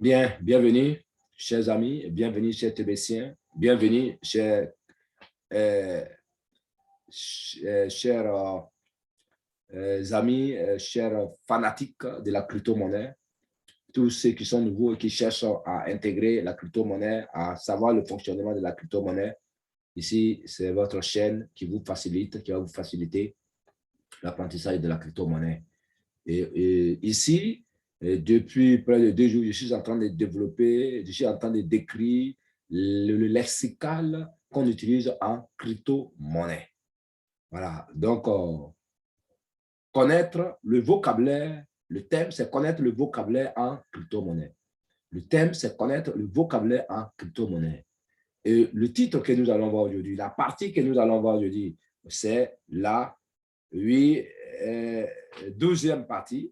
Bien, bienvenue, chers amis, bienvenue, chers Tébétiens, bienvenue, euh, chers amis, chers fanatiques de la crypto-monnaie, tous ceux qui sont nouveaux et qui cherchent à intégrer la crypto-monnaie, à savoir le fonctionnement de la crypto-monnaie. Ici, c'est votre chaîne qui va vous faciliter l'apprentissage de la crypto-monnaie. Et ici, depuis près de 2 jours, je suis en train de développer, je suis en train de décrire le lexical qu'on utilise en crypto-monnaie. Voilà, donc connaître le vocabulaire, le thème, c'est connaître le vocabulaire en crypto-monnaie. Le thème, c'est connaître le vocabulaire en crypto-monnaie. Et le titre que nous allons voir aujourd'hui, la partie que nous allons voir aujourd'hui, c'est la 12e partie.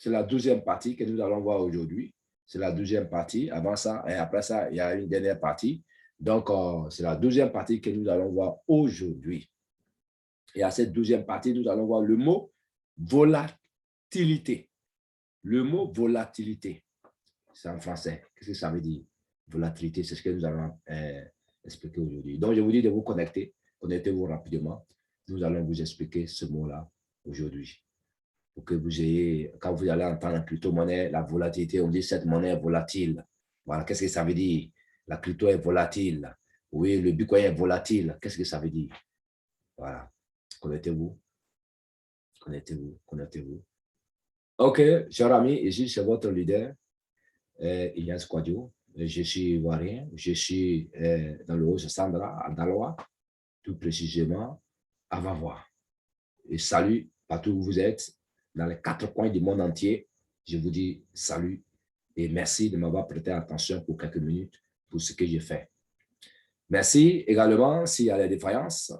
C'est la 12e partie que nous allons voir aujourd'hui. C'est la 12e partie. Avant ça, et après ça, il y a une dernière partie. Donc, c'est la 12e partie que nous allons voir aujourd'hui. Et à cette 12e partie, nous allons voir le mot volatilité. Le mot volatilité, c'est en français. Qu'est-ce que ça veut dire? Volatilité, c'est ce que nous allons expliquer aujourd'hui. Donc, je vous dis de vous connecter. Connectez-vous rapidement. Nous allons vous expliquer ce mot-là aujourd'hui. Pour que vous ayez, quand vous allez entendre la crypto-monnaie, la volatilité, on dit cette monnaie est volatile. Voilà, qu'est-ce que ça veut dire? La crypto est volatile. Oui, le Bitcoin est volatile. Qu'est-ce que ça veut dire? Voilà, connectez-vous. Connectez-vous, connectez-vous. OK, chers amis, ici c'est votre leader, Ignace Quadio. Je suis ivoirien, je suis dans le Haut-Sandra, à Daloa, tout précisément à Vavois. Et salut partout où vous êtes, dans les 4 coins du monde entier. Je vous dis salut et merci de m'avoir prêté attention pour quelques minutes pour ce que j'ai fait. Merci également s'il y a des défaillances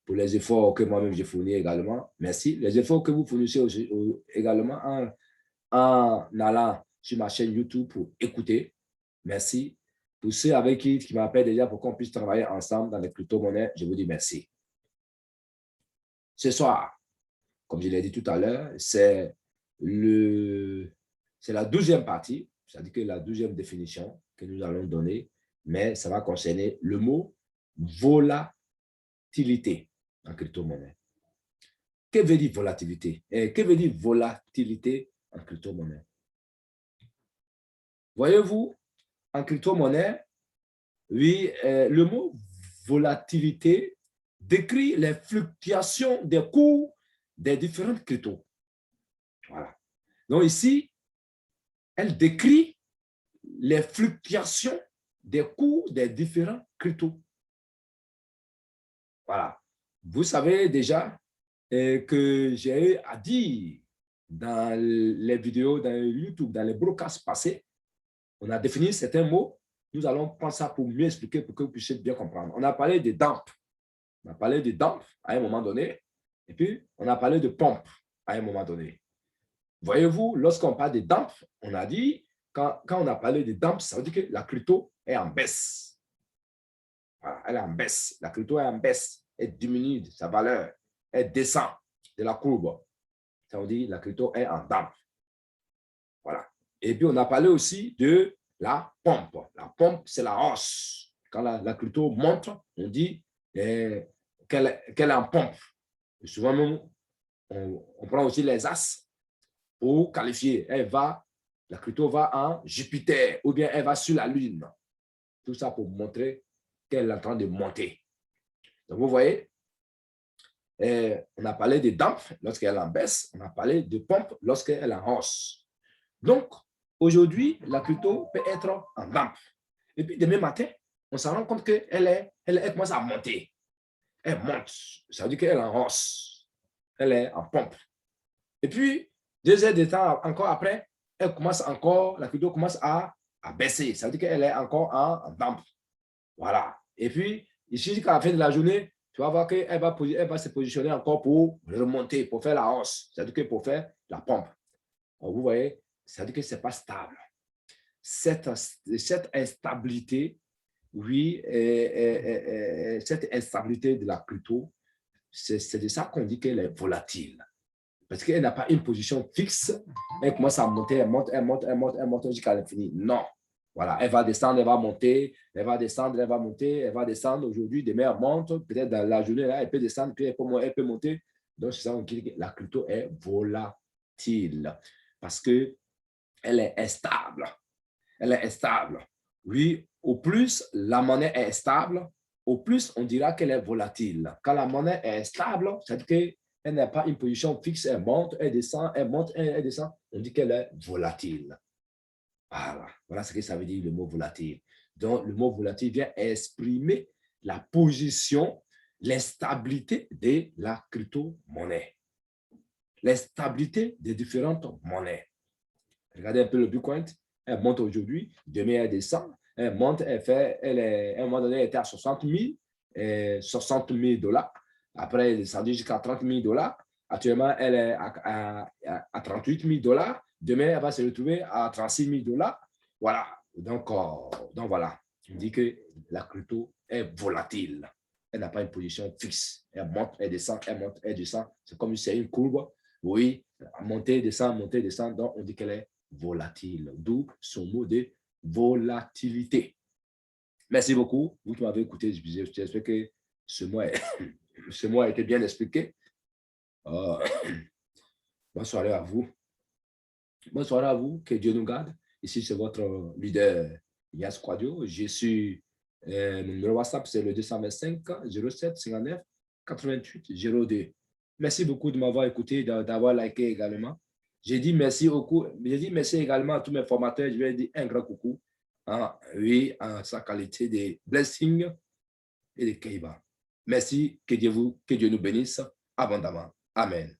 pour les efforts que moi-même j'ai fournis également. Merci. Les efforts que vous fournissez aussi, également en allant sur ma chaîne YouTube pour écouter. Merci. Pour ceux avec qui m'appellent déjà pour qu'on puisse travailler ensemble dans les crypto-monnaies, je vous dis merci. Ce soir, comme je l'ai dit tout à l'heure, c'est la 12e partie, c'est-à-dire que la 12e définition que nous allons donner, mais ça va concerner le mot volatilité en crypto-monnaie. Que veut dire volatilité? Que veut dire volatilité en crypto-monnaie? Voyez-vous, en crypto-monnaie, oui, le mot volatilité décrit les fluctuations des cours des différentes cryptos. Voilà. Donc ici, elle décrit les fluctuations des cours des différents cryptos. Voilà. Vous savez déjà que j'ai eu à dire dans les vidéos, dans YouTube, dans les broadcasts passés, on a défini certains mots. Nous allons prendre ça pour mieux expliquer, pour que vous puissiez bien comprendre. On a parlé de dump. On a parlé de dump à un moment donné. Et puis, on a parlé de pompe à un moment donné. Voyez-vous, lorsqu'on parle de dump, on a dit, quand on a parlé de dump, ça veut dire que la crypto est en baisse. Voilà, elle est en baisse. La crypto est en baisse. Elle diminue sa valeur. Elle descend de la courbe. Ça veut dire que la crypto est en dump. Voilà. Et puis, on a parlé aussi de la pompe. La pompe, c'est la hausse. Quand la crypto monte, on dit qu'elle est en pompe. Et souvent, même, on prend aussi les as pour qualifier. La crypto va en Jupiter ou bien elle va sur la Lune. Tout ça pour montrer qu'elle est en train de monter. Donc, vous voyez, on a parlé de dump lorsqu'elle est en baisse. On a parlé de pompe lorsqu'elle est en hausse. Donc, aujourd'hui, la crypto peut être en dump. Et puis, demain matin, on s'en rend compte qu'elle commence à monter. Elle monte. Ça veut dire qu'elle est en hausse. Elle est en pompe. Et puis, 2 heures de temps encore après, la crypto commence à baisser. Ça veut dire qu'elle est encore en dump. Voilà. Et puis, ici, jusqu'à la fin de la journée, tu vas voir qu'elle va se positionner encore pour remonter, pour faire la hausse. Ça veut dire que pour faire la pompe. Alors, vous voyez, ça veut dire que ce n'est pas stable. Cette instabilité, oui, cette instabilité de la crypto, c'est de ça qu'on dit qu'elle est volatile. Parce qu'elle n'a pas une position fixe. Elle commence à monter, elle monte jusqu'à l'infini. Non. Voilà, elle va descendre, elle va monter, elle va descendre, elle va monter, elle va descendre. Aujourd'hui, demain, elle monte. Peut-être dans la journée, là, elle peut descendre, puis elle peut monter. Donc, c'est ça qu'on dit que la crypto est volatile parce qu'elle est instable. Elle est instable. Oui, au plus la monnaie est stable, au plus on dira qu'elle est volatile. Quand la monnaie est stable, c'est-à-dire qu'elle n'a pas une position fixe, elle monte, elle descend, elle monte, elle descend, on dit qu'elle est volatile. Voilà ce que ça veut dire le mot volatile. Donc, le mot volatile vient exprimer la position, l'instabilité de la crypto-monnaie. L'instabilité des différentes monnaies. Regardez un peu le Bitcoin. Elle monte aujourd'hui, demain elle descend, elle monte, à un moment donné, elle était à 60 000 dollars. Après, elle est descendue jusqu'à 30 000 dollars. Actuellement, elle est à 38 000 dollars. Demain, elle va se retrouver à 36 000 dollars. Voilà. Donc voilà. On dit que la crypto est volatile. Elle n'a pas une position fixe. Elle monte, elle descend, elle monte, elle descend. C'est comme si c'est une courbe. Oui, monter, descendre, monter, descendre. Donc, on dit qu'elle est volatile, d'où son mot de volatilité. Merci beaucoup, vous qui m'avez écouté. J'espère que ce mot a été bien expliqué. Bonne soirée à vous. Bonne soirée à vous, que Dieu nous garde. Ici, c'est votre leader, Yas Quadio. Je suis, mon numéro WhatsApp, c'est le 225 07 59 88 02. Merci beaucoup de m'avoir écouté, d'avoir liké également. J'ai dit merci également à tous mes formateurs. Je vais dire un grand coucou. Oui, en sa qualité de Blessing et de Keiba. Merci, que Dieu nous bénisse abondamment. Amen.